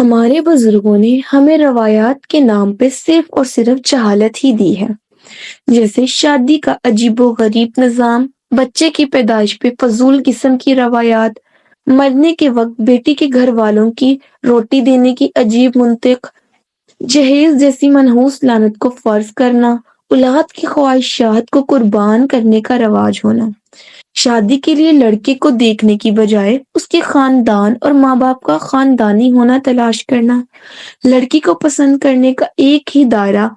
ہمارے بزرگوں نے ہمیں روایات کے نام پہ صرف اور صرف جہالت ہی دی ہے، جیسے شادی کا عجیب و غریب نظام، بچے کی پیدائش پہ فضول قسم کی روایات، مرنے کے وقت بیٹی کے گھر والوں کی روٹی دینے کی عجیب منطق، جہیز جیسی منحوس لعنت کو فرض کرنا، اولاد کی خواہشات کو قربان کرنے کا رواج ہونا، شادی کے لیے لڑکے کو دیکھنے کی بجائے اس کے خاندان اور ماں باپ کا خاندانی ہونا تلاش کرنا، لڑکی کو پسند کرنے کا ایک ہی دائرہ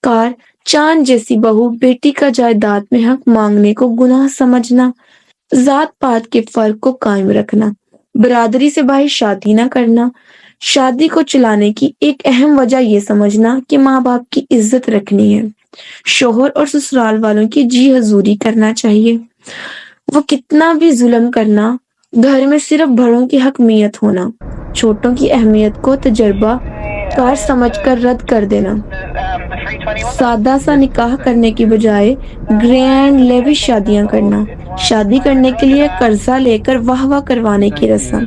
کار، چاند جیسی بہو بیٹی کا جائیداد میں حق مانگنے کو گناہ سمجھنا، ذات پات کے فرق کو قائم رکھنا، برادری سے باہر شادی نہ کرنا، شادی کو چلانے کی ایک اہم وجہ یہ سمجھنا کہ ماں باپ کی عزت رکھنی ہے، شوہر اور سسرال والوں کی جی حضوری کرنا چاہیے، وہ کتنا بھی ظلم کرنا، گھر میں صرف بڑوں کی حکمیت ہونا، چھوٹوں کی اہمیت کو تجربہ کار سمجھ کر رد کر دینا، سادہ سا نکاح کرنے کی بجائے گرینڈ لیوش شادیاں کرنا، شادی کرنے کے لیے قرضہ لے کر واہ واہ کروانے کی رسم،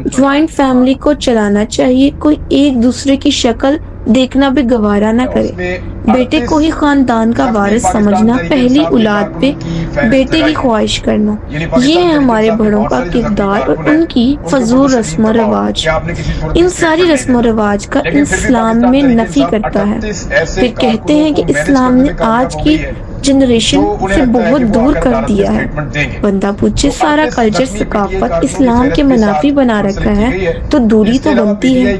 جوائنٹ فیملی کو چلانا چاہیے، کوئی ایک دوسرے کی شکل دیکھنا بھی گوارا نہ کرے، بیٹے کو ہی خاندان کا وارث سمجھنا، پہلی اولاد پہ بیٹے کی خواہش کرنا، یہ ہے ہمارے بڑوں کا کردار اور ان کی فضول رسم و رواج۔ ان ساری رسم و رواج کا اسلام میں نفی کرتا ہے، پھر کہتے ہیں کہ اسلام نے آج کی جنریشن سے بہت دور کر دیا ہے۔ بندہ پوچھے سارا کلچر ثقافت اسلام کے منافی بنا رکھا ہے تو دوری تو بنتی ہے۔